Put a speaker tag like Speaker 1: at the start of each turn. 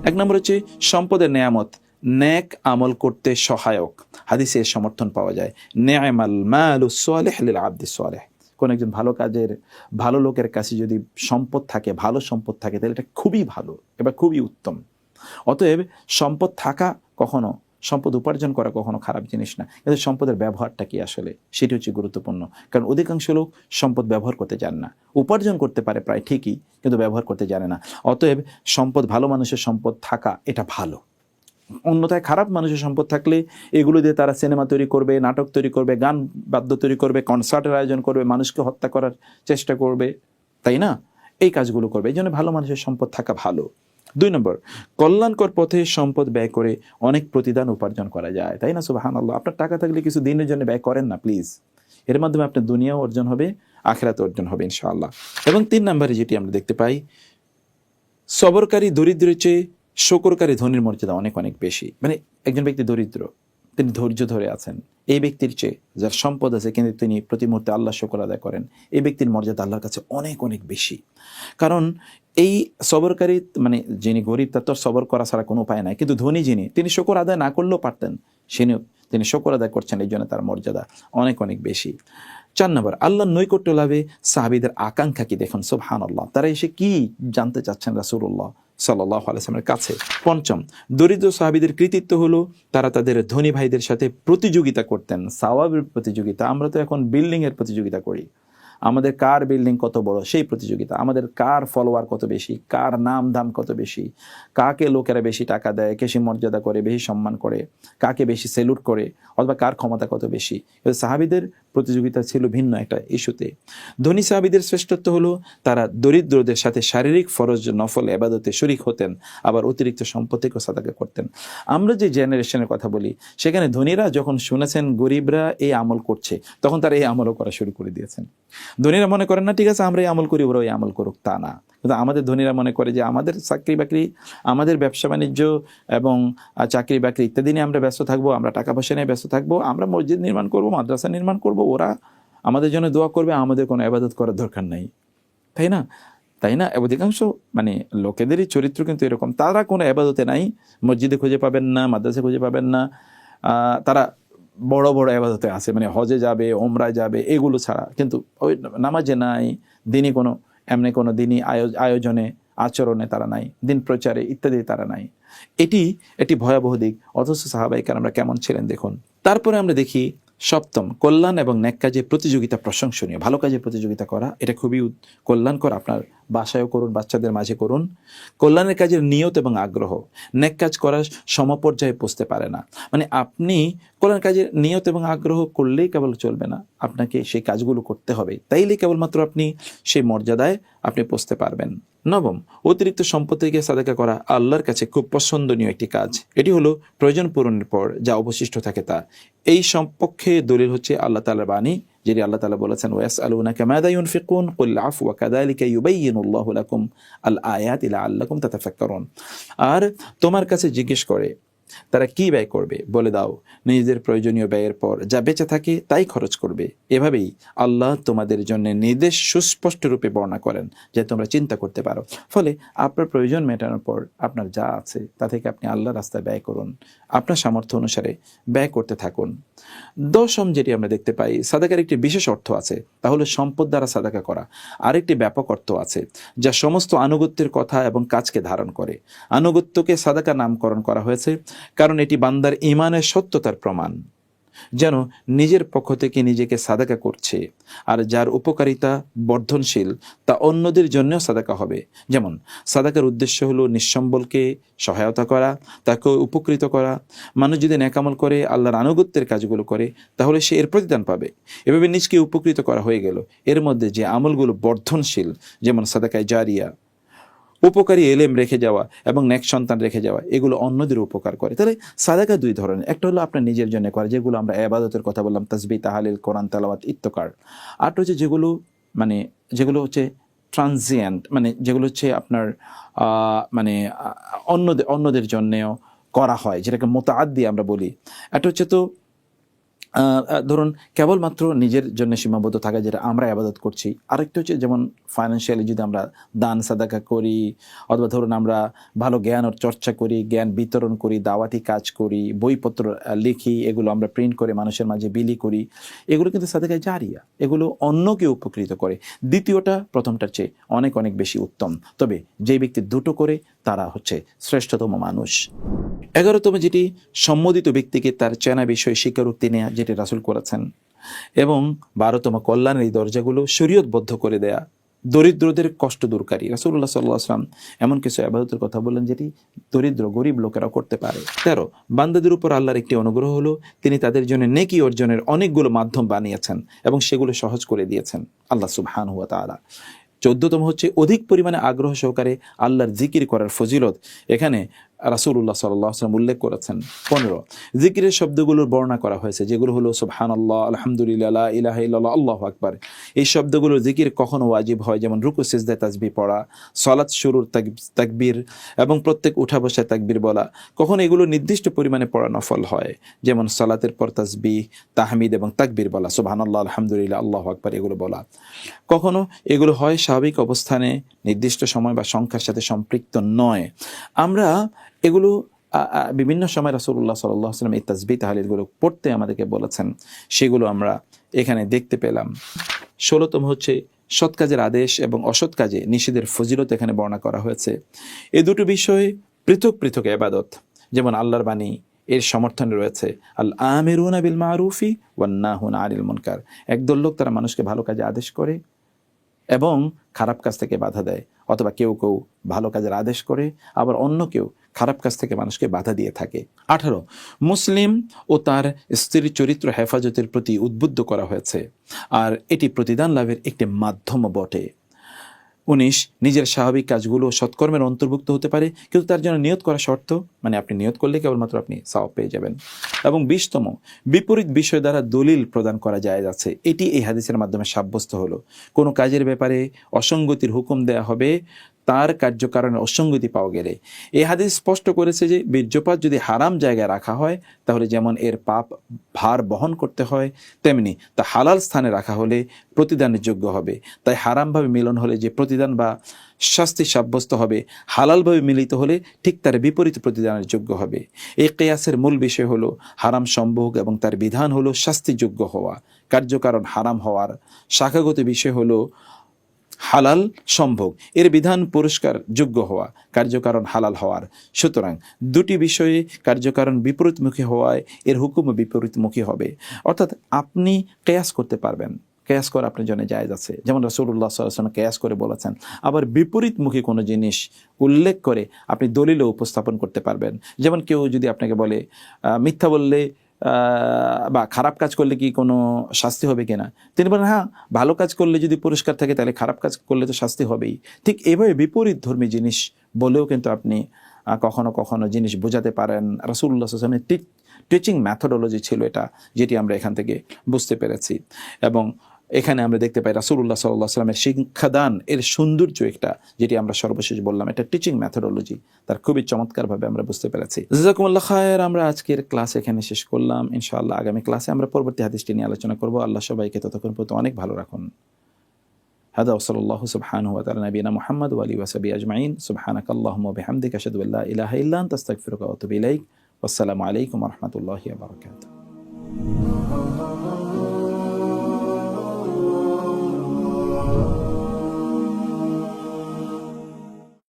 Speaker 1: এক নম্বর হচ্ছে সম্পদের নেয়ামত নেক আমল করতে সহায়ক। হাদিসে এর সমর্থন পাওয়া যায়, নি'মাল মালুস সালিহ লিল আবদিস সালিহ। কোন একজন ভালো লোকের কাছে যদি সম্পদ থাকে, ভালো সম্পদ থাকে, তাহলে এটা খুবই ভালো, এবার খুবই উত্তম। অতএব সম্পদ থাকা কখনো, সম্পদ উপার্জন করা কখনো খারাপ জিনিস না, কিন্তু সম্পদের ব্যবহারটা কি আসলে, সেটি হচ্ছে গুরুত্বপূর্ণ। কারণ অধিকাংশ লোক সম্পদ ব্যবহার করতে জানে না, উপার্জন করতে পারে প্রায় ঠিকই, কিন্তু ব্যবহার করতে জানে না। অতএব সম্পদ, ভালো মানুষের সম্পদ থাকা এটা ভালো। অন্যথায় খারাপ মানুষের সম্পদ থাকলে এগুলো দিয়ে তারা সিনেমা তৈরি করবে, নাটক তৈরি করবে, গান বাদ্য তৈরি করবে, কনসার্টের আয়োজন করবে, মানুষকে হত্যা করার চেষ্টা করবে, তাই না? এই কাজগুলো করবে। এই জন্য ভালো মানুষের সম্পদ থাকা ভালো। 2 নম্বর, কল্যাণকর পথে সম্পদ ব্যয় করে অনেক প্রতিদান উপার্জন করা যায়, তাই না? সুবহানাল্লাহ। আপনার টাকা থাকলে কিছু দিনের জন্য ব্যয় করেন না প্লিজ, এর মাধ্যমে আপনার দুনিয়াও অর্জন হবে, আখিরাত অর্জন হবে ইনশাআল্লাহ। এবং 3 নম্বরে যেটি আমরা দেখতে পাই, সবরকারী দরিদ্রের চেয়ে শকরকারী ধনীর মর্যাদা অনেক অনেক বেশি। মানে একজন ব্যক্তি দরিদ্র, তিনি ধৈর্য ধরে আছেন, এই ব্যক্তির চেয়ে যার সম্পদ আছে কিন্তু তিনি প্রতি মুহূর্তে আল্লাহ শুকর আদায় করেন, এই ব্যক্তির মর্যাদা আল্লাহর কাছে অনেক অনেক বেশি। কারণ এই সবরকারী, মানে যিনি গরিব তার তো সবর করা ছাড়া কোনো উপায় নাই, কিন্তু ধনী যিনি, তিনি শুকর আদায় না করলেও পারতেন, তিনি শুকর আদায় করছেন, এই জন্য তার মর্যাদা অনেক অনেক বেশি। 4 নম্বর, আল্লাহর নৈকট্য লাভে সাহাবীদের আকাঙ্ক্ষা কি দেখুন, সুবহানাল্লাহ। তারা এসে কি জানতে চাচ্ছেন রাসূলুল্লাহ সাল্লাল্লাহু আলাইহি ওয়াসাল্লামের কাছে। 5ম, দরিদ্র সাহাবীদের কৃতিত্ব হলো তারা তাদের ধনী ভাইদের সাথে প্রতিযোগিতা করতেন, সওয়াবের প্রতিযোগিতা। আমরা তো এখন বিল্ডিং এর প্রতিযোগিতা করি, আমাদের কার বিল্ডিং কত বড় সেই প্রতিযোগিতা, আমাদের কার ফলোয়ার কত বেশি, কার নাম দাম কত বেশি, কাকে লোকেরা বেশি টাকা দেয়, বেশি মর্যাদা করে, বেশি সম্মান করে, কাকে বেশি সেলুট করে, অথবা কার ক্ষমতা কত বেশি। সাহাবীদের প্রতিযোগিতা ছিল ভিন্ন একটা ইস্যুতে। ধনী সাহাবীদের শ্রেষ্ঠত্ব হলো তারা দরিদ্রদের সাথে শারীরিক ফরজ নফল ইবাদতে শরীক হতেন, আবার অতিরিক্ত সম্পদ থেকেও সাদাকা করতেন। আমরা যে জেনারেশনের কথা বলি, সেখানে ধনীরা যখন শুনেছেন গরিবরা এই আমল করছে, তখন তারা এই আমলও করা শুরু করে দিয়েছেন। ধনীরা মনে করেন না ঠিক আছে আমরা এই আমল করি, ওরা এই আমল করুক, তা না। কিন্তু আমাদের ধনীরা মনে করে যে আমাদের চাকরি বাকরি, আমাদের ব্যবসা বাণিজ্য এবং চাকরি বাকরি ইত্যাদি নিয়ে আমরা ব্যস্ত থাকবো, আমরা টাকা পয়সা নিয়ে ব্যস্ত থাকবো, আমরা মসজিদ নির্মাণ করব, মাদ্রাসা নির্মাণ করব, ওরা আমাদের জন্য দোয়া করবে, আমাদের কোনো ইবাদত করার দরকার নাই, তাই না? তাই না? অধিকাংশ মানে লোকেদেরই চরিত্র কিন্তু এরকম, তারা কোনো ইবাদতে নাই, মসজিদে খুঁজে পাবেন না, মাদ্রাসা খুঁজে পাবেন না, তারা বড় বড় ইবাদতে আছে, মানে হজে যাবে, ওমরায় যাবে, এগুলো ছাড়া কিন্তু ওই নামাজে নাই, দিনই কোনো এমনি কোনো দিনই আয়োজনে আচরণে তারা নাই, দিন প্রচারে ইত্যাদি তারা নাই। এটি একটি ভয়াবহ দিক। অথচ সাহাবায়ে কেরামরা কেমন ছিলেন দেখুন। তারপরে আমরা দেখি 7ম, কল্যাণ এবং নেক কাজে প্রতিযোগিতা প্রশংসনীয়। ভালো কাজে প্রতিযোগিতা করা এটা খুবই কল্যাণকর, আপনার বাসায়ও করুন, বাচ্চাদের মাঝে করুন। কল্যাণের কাজের নিয়ত এবং আগ্রহ নেক কাজ করার সমপর্যায়ে পৌঁছতে পারে না। মানে আপনি কল্যাণ কাজের নিয়ত এবং আগ্রহ করলেই কেবল চলবে না, আপনাকে সেই কাজগুলো করতে হবে, তাইলেই কেবলমাত্র আপনি সেই মর্যাদায় আপনি পৌঁছতে পারবেন। 9ম, অতিরিক্ত সম্পদ থেকে সাদাকা করা আল্লাহর কাছে খুব পছন্দনীয় একটি কাজ। এটি হলো প্রয়োজন পূরণের পর যা অবশিষ্ট থাকে তা। এই সম্পর্কে দলিল হচ্ছে আল্লাহ তাআলার বাণী, যেটি আল্লাহ তাআলা বলেছেন, ওয়াসআলুনাকা মাযা ইউনফিকুন কুল আফু ওয়া কাযালিকা ইউবাইয়িনুল্লাহু লাকুম আল আয়াতি লাআল্লাকুম তাতাফাক্কারুন। আর তোমার কাছে জিজ্ঞেস করে তারা কি ব্যয় করবে, বলে দাও নিজেদের প্রয়োজনীয় ব্যয়ের পর যা বেঁচে থাকে তাই খরচ করবে। এভাবেই আল্লাহ তোমাদের জন্য নির্দেশ সুস্পষ্ট রূপে বর্ণনা করেন, যে তোমরা চিন্তা করতে পারো। ফলে আপনার প্রয়োজন মেটানোর পর আপনার যা আছে তা থেকে আপনি আল্লাহর রাস্তায় ব্যয় করুন, আপনার সামর্থ্য অনুসারে ব্যয় করতে থাকুন। 10ম, যেটি আমরা দেখতে পাই, সাদাকার একটি বিশেষ অর্থ আছে, তাহলে সম্পদ দ্বারা সাদাকা করা। আরেকটি ব্যাপক অর্থ আছে যা সমস্ত আনুগত্যের কথা এবং কাজকে ধারণ করে। আনুগত্যকে সাদাকা নামকরণ করা হয়েছে কারণ এটি বান্দার ঈমানের সত্যতার প্রমাণ, যেন নিজের পক্ষ থেকে নিজেকে সাদাকা করছে, আর যার উপকারিতা বর্ধনশীল তা অন্যদের জন্যও সাদাকা হবে। যেমন সাদাকার উদ্দেশ্য হলো নিঃসম্বলকে সহায়তা করা, তাকে উপকৃত করা। মানুষ যদি নেকামল করে আল্লাহর আনুগত্যের কাজগুলো করে, তাহলে সে এর প্রতিদান পাবে। এভাবে নিজকে উপকৃত করা হয়ে গেল। এর মধ্যে যে আমলগুলো বর্ধনশীল, যেমন সাদাকায়ে জারিয়া, উপকারী এলেম রেখে যাওয়া এবং নেক সন্তান রেখে যাওয়া, এগুলো অন্যদের উপকার করে। তাহলে সাদাকা 2 ধরনের, একটা হলো আপনার নিজের জন্য করা, যেগুলো আমরা ইবাদতের কথা বললাম, তাসবিহ, তাহলিল, কোরআন তেলাওয়াত, ইত্তকার। আর হচ্ছে যেগুলো হচ্ছে ট্রানজিয়েন্ট, মানে যেগুলো হচ্ছে আপনার অন্যদের জন্যেও করা হয়, যেটাকে মুতাআদ্দি আমরা বলি। একটা হচ্ছে তো ধরুন কেবলমাত্র নিজের জন্য সীমাবদ্ধ থাকা, যেটা আমরা ইবাদত করছি। আরেকটা হচ্ছে যেমন ফাইন্যান্সিয়ালি যদি আমরা দান সাদাকা করি, অথবা ধরুন আমরা ভালো জ্ঞান চর্চা করি, জ্ঞান বিতরণ করি, দাওয়াতি কাজ করি, বইপত্র লিখি, এগুলো আমরা প্রিন্ট করে মানুষের মাঝে বিলি করি, এগুলো কিন্তু সাদাকা জারিয়া, এগুলো অন্যকে উপকৃত করে। দ্বিতীয়টা প্রথমটার চেয়ে অনেক অনেক বেশি উত্তম। তবে যে ব্যক্তি দুটো করে তারা হচ্ছে শ্রেষ্ঠতম মানুষ। 11তম যেটি, সম্মোদিত ব্যক্তিকে তার চেনা বিষয়ে স্বীকারোক্তি নেয়া, যেটি রাসূল করেছেন। এবং 12তম কল্যাণের এই দরজাগুলো শরীয়তবদ্ধ করে দেয়া, দরিদ্রদের কষ্ট দূরকারী। রাসূলুল্লাহ সাল্লাল্লাহু আলাইহি ওয়াসাল্লাম এমন কিছু ইবাদতের কথা বললেন যেটি দরিদ্র গরিব লোকেরা করতে পারে। 13, বান্দাদের উপর আল্লাহর একটি অনুগ্রহ হলো তিনি তাদের জন্য নেকি অর্জনের অনেকগুলো মাধ্যম বানিয়েছেন এবং সেগুলো সহজ করে দিয়েছেন আল্লাহ সুবহানাহু ওয়া তাআলা। 14তম হচ্ছে অধিক পরিমাণে আগ্রহ সহকারে আল্লাহর জিকির করার ফজিলত। এখানে রাসূলুল্লাহ সাল্লাল্লাহু আলাইহি ওয়াসাল্লাম উল্লেখ করেছেন। 15, জিকিরের শব্দগুলোর বর্ণনা করা হয়েছে, যেগুলো হলো সুবহানাল্লাহ, আলহামদুলিল্লাহ, লা ইলাহা ইল্লাল্লাহ, আল্লাহু আকবার। এই শব্দগুলোর জিকির কখনো ওয়াজিব হয়, যেমন রুকু সিজদায় তাসবিহ পড়া, সালাত শুরুর তাকবীর এবং প্রত্যেক উঠা বসায় তাকবীর বলা। কখনো এগুলো নির্দিষ্ট পরিমাণে পড়া নফল হয়, যেমন সালাতের পর তাসবিহ, তাহমিদ এবং তাকবীর বলা, সুবহানাল্লাহ, আলহামদুলিল্লাহ, আল্লাহু আকবার, এগুলো বলা। কখনো এগুলো হয় স্বাভাবিক অবস্থানে, নির্দিষ্ট সময় বা সংখ্যার সাথে সম্পৃক্ত নয়। আমরা এগুলো বিভিন্ন সময় রাসূলুল্লাহ সাল্লাল্লাহু আলাইহি ওয়াসাল্লাম এই তাসবিহ তাহলিলগুলো পড়তে আমাদেরকে বলেছেন, সেগুলো আমরা এখানে দেখতে পেলাম। 16তম হচ্ছে সৎ কাজের আদেশ এবং অসৎ কাজে নিষেধের ফজিলত এখানে বর্ণনা করা হয়েছে। এই দুটো বিষয়ে পৃথক পৃথক ইবাদত, যেমন আল্লাহর বাণী এর সমর্থনে রয়েছে আল আমিরুনা বিল মারুফি ওয়ান নাহুনা আনিল মুনকার। একদল লোক তারা মানুষকে ভালো কাজে আদেশ করে এবং খারাপ কাজ থেকে বাধা দেয়, অথবা কেউ কেউ ভালো কাজের আদেশ করে, আবার অন্য কেউ খারাপ কাজ থেকে মানুষকে বাধা দিয়ে থাকে। 18, মুসলিম ও তার স্ত্রীর চরিত্র হেফাজতের প্রতি উদ্বুদ্ধ করা হয়েছে, আর এটি প্রতিদান লাভের একটি মাধ্যম বটে। 19, নিজের স্বাভাবিক কাজগুলো সৎকর্মের অন্তর্ভুক্ত হতে পারে, কিন্তু তার জন্য নিয়ত করা শর্ত, মানে আপনি নিয়ত করলে কেবলমাত্র আপনি সওয়াব পেয়ে যাবেন। এবং 20তম, বিপরীত বিষয় দ্বারা দলিল প্রদান করা জায়েজ আছে। এটি এই হাদিসের মাধ্যমে সাব্যস্ত হলো। কোনো কাজের ব্যাপারে অসঙ্গতির হুকুম দেয়া হবে তার কার্যকারণে অসঙ্গতি পাওয়া গেলে। এই হাদিস স্পষ্ট করেছে যে বীর্যপাত যদি হারাম জায়গায় রাখা হয়, তাহলে যেমন এর পাপ ভার বহন করতে হয়, তেমনি তা হালাল স্থানে রাখা হলে প্রতিদানের যোগ্য হবে। তাই হারামভাবে মিলন হলে যে প্রতিদান বা শাস্তি সাব্যস্ত হবে, হালালভাবে মিলিত হলে ঠিক তার বিপরীত প্রতিদানের যোগ্য হবে। এই কিয়াসের মূল বিষয় হলো হারাম সম্ভোগ এবং তার বিধান হলো শাস্তিযোগ্য হওয়া। কার্যকারণ হারাম হওয়ার শাখাগত বিষয় হলো হালাল সম্ভোগ, এর বিধান পুরস্কার যোগ্য হওয়া, কার্যকারণ হালাল হওয়ার। সুতরাং দুটি বিষয়ে কার্যকারণ বিপরীতমুখী হওয়ায় এর হুকুম বিপরীতমুখী হবে। অর্থাৎ আপনি কিয়াস করতে পারবেন, কিয়াস করা আপনার জন্য জায়েজ আছে, যেমন রাসূলুল্লাহ সাল্লাল্লাহু আলাইহি ওয়াসাল্লাম কিয়াস করে বলেছেন। আবার বিপরীতমুখী কোনো জিনিস উল্লেখ করে আপনি দলিলও উপস্থাপন করতে পারবেন। যেমন কেউ যদি আপনাকে বলে মিথ্যা বললে বা খারাপ কাজ করলে কি কোনো শাস্তি হবে কিনা, তিনি বলেন হ্যাঁ, ভালো কাজ করলে যদি পুরস্কার থাকে তাহলে খারাপ কাজ করলে তো শাস্তি হবেই। ঠিক এইভাবে বিপরীত ধর্মী জিনিস বলেও কিন্তু আপনি কখনো কখনো জিনিস বোঝাতে পারেন। রাসূলুল্লাহ সাল্লাল্লাহু আলাইহি ওয়াসাল্লামের টিচিং ম্যাথোডোলজি ছিল এটা, যেটি আমরা এখান থেকে বুঝতে পেরেছি। এবং এখানে আমরা দেখতে পাই রাসূলুল্লাহ সাল্লাল্লাহু আলাইহি ওয়াসাল্লামের শিক্ষাদান এর সৌন্দর্য একটা, যেটি আমরা সর্বশেষ বললাম, এটা টিচিং ম্যাথোডোলজি, তার খুবই চমৎকারভাবে আমরা বুঝতে পেরেছি। জাযাকুমুল্লাহ খায়ের। আমরা আজকের ক্লাস এখানে শেষ করলাম। ইনশাআল্লাহ আগামী ক্লাসে আমরা পরবর্তী হাদিসটি নিয়ে আলোচনা করব। আল্লাহ সবাইকে ততক্ষণ পর্যন্ত অনেক ভালো রাখুন। হাদা ওয়াসাল্লাল্লাহু সুবহানাহু ওয়া তাআলা নবিয়িনা মুহাম্মদ ওয়া আলিহি ওয়া সাহবিহি আজমাইন। সুবহানাকাল্লাহুম্মা ওয়া বিহামদিকা আশহাদু আল্লা ইলাহা ইল্লা আনতা আস্তাগফিরুকা ওয়া আতুবু ইলাইক। ওয়াসসালামু আলাইকুম ওয়া রাহমাতুল্লাহি ওয়া বারাকাতুহু।